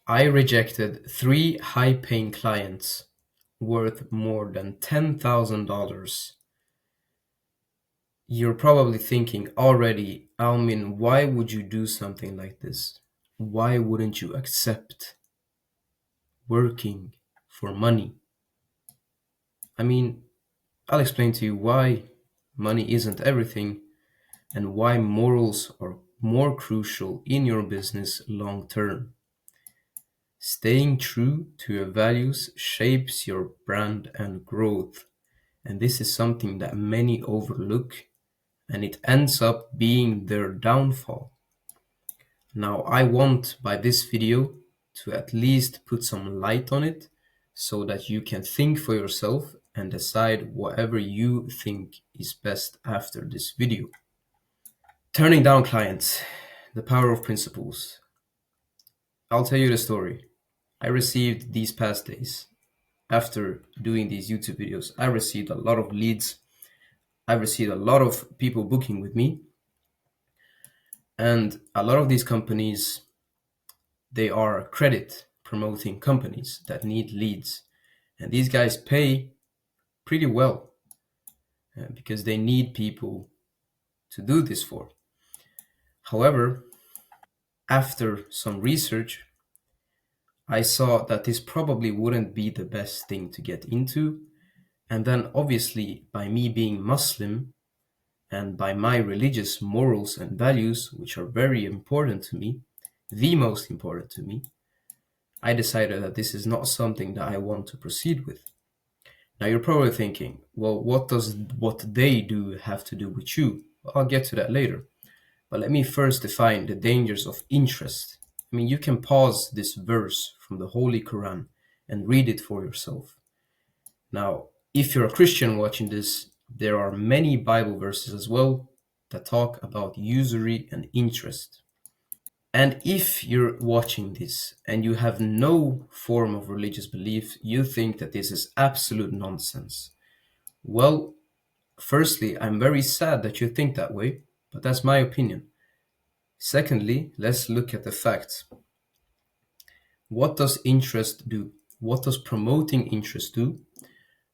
I rejected 3 high-paying clients worth more than $10,000. You're probably thinking already, Almin, why would you do something like this? Why wouldn't you accept working for money? I mean, I'll explain to you why money isn't everything and why morals are more crucial in your business long term. Staying true to your values shapes your brand and growth, and this is something that many overlook, and it ends up being their downfall. Now, I want by this video to at least put some light on it so that you can think for yourself and decide whatever you think is best after this video. Turning down clients, the power of principles. I'll tell you the story. I received these past days, after doing these YouTube videos, I received a lot of leads. I received a lot of people booking with me. And a lot of these companies, they are credit promoting companies that need leads. And these guys pay pretty well because they need people to do this for. However, after some research, I saw that this probably wouldn't be the best thing to get into. And then obviously, by me being Muslim and by my religious morals and values, which are very important to me, the most important to me, I decided that this is not something that I want to proceed with. Now you're probably thinking, well, what does what they do have to do with you? Well, I'll get to that later. But let me first define the dangers of interest. I mean, you can pause this verse from the Holy Quran and read it for yourself. Now, if you're a Christian watching this, there are many Bible verses as well that talk about usury and interest. And if you're watching this and you have no form of religious belief, you think that this is absolute nonsense. Well, firstly, I'm very sad that you think that way, but that's my opinion. Secondly, let's look at the facts. What does interest do? What does promoting interest do?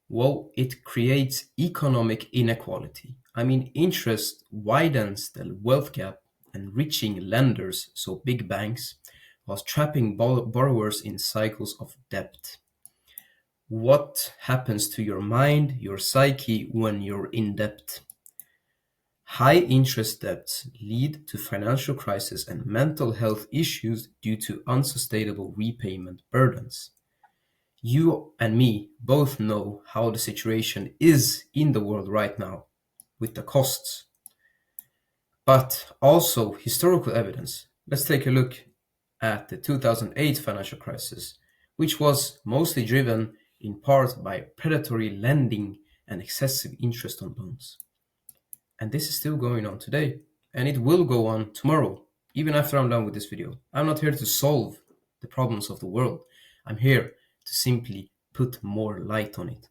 Well, it creates economic inequality. I mean, interest widens the wealth gap, enriching lenders, so big banks, while trapping borrowers in cycles of debt. What happens to your mind, your psyche, when you're in debt? High interest debts lead to financial crisis and mental health issues due to unsustainable repayment burdens. You and me both know how the situation is in the world right now with the costs, but also historical evidence. Let's take a look at the 2008 financial crisis, which was mostly driven in part by predatory lending and excessive interest on loans. And this is still going on today, and it will go on tomorrow, even after I'm done with this video. I'm not here to solve the problems of the world. I'm here to simply put more light on it.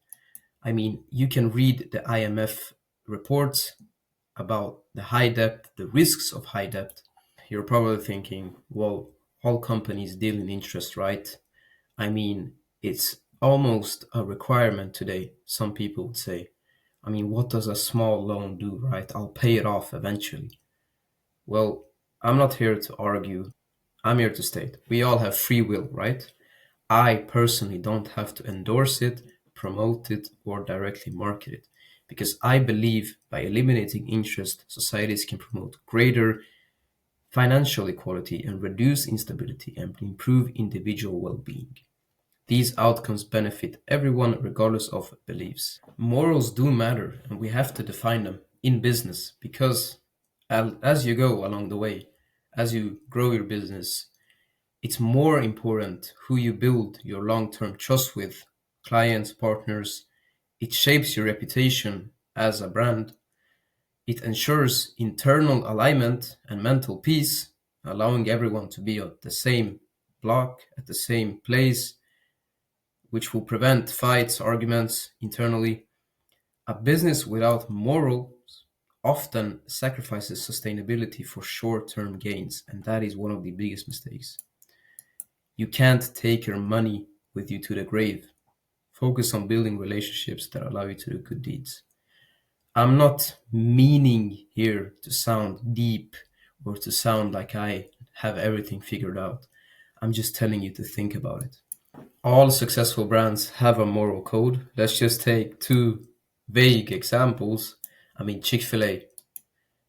I mean, you can read the IMF reports about the high debt, the risks of high debt. You're probably thinking, well, all companies deal in interest, right? I mean, it's almost a requirement today, some people would say. I mean, what does a small loan do, right? I'll pay it off eventually. Well, I'm not here to argue. I'm here to state we all have free will, right? I personally don't have to endorse it, promote it, or directly market it because I believe by eliminating interest, societies can promote greater financial equality and reduce instability and improve individual well being. These outcomes benefit everyone regardless of beliefs. Morals do matter, and we have to define them in business because as you go along the way, as you grow your business, it's more important who you build your long-term trust with, clients, partners. It shapes your reputation as a brand. It ensures internal alignment and mental peace, allowing everyone to be at the same block, at the same place, which will prevent fights, arguments internally. A business without morals often sacrifices sustainability for short term gains, and that is one of the biggest mistakes. You can't take your money with you to the grave. Focus on building relationships that allow you to do good deeds. I'm not meaning here to sound deep or to sound like I have everything figured out. I'm just telling you to think about it. All successful brands have a moral code. Let's just take two vague examples. I mean, Chick-fil-A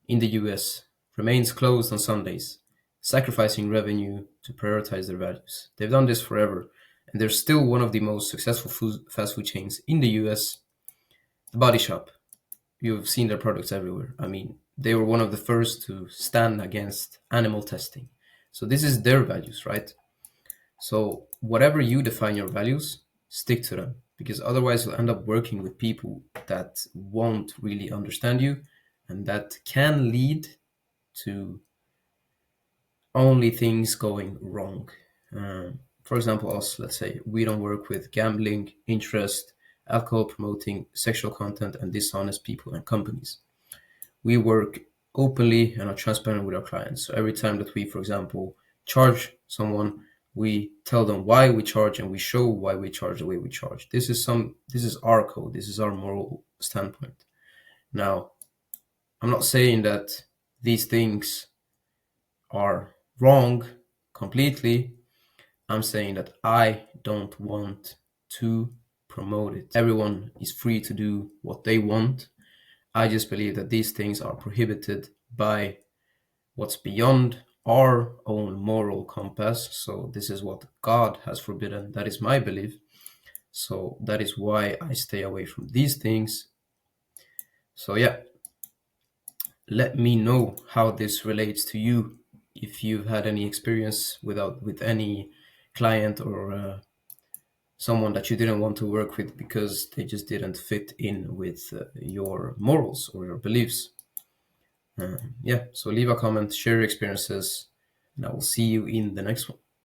in the US remains closed on Sundays, sacrificing revenue to prioritize their values. They've done this forever, and they're still one of the most successful fast food chains in the US. The Body Shop, you've seen their products everywhere. I mean, they were one of the first to stand against animal testing. So this is their values, right? So whatever you define your values, stick to them, because otherwise you'll end up working with people that won't really understand you, and that can lead to only things going wrong. For example, us, let's say, we don't work with gambling, interest, alcohol promoting, sexual content, and dishonest people and companies. We work openly and are transparent with our clients. So every time that we, for example, charge someone, we tell them why we charge and we show why we charge the way we charge. This is our code. This is our moral standpoint. Now, I'm not saying that these things are wrong completely. I'm saying that I don't want to promote it. Everyone is free to do what they want. I just believe that these things are prohibited by what's beyond our own moral compass. So this is what God has forbidden. That is my belief. So that is why I stay away from these things. So yeah, let me know how this relates to you. If you've had any experience with any client or someone that you didn't want to work with because they just didn't fit in with your morals or your beliefs. Yeah, so leave a comment, share your experiences, and I will see you in the next one.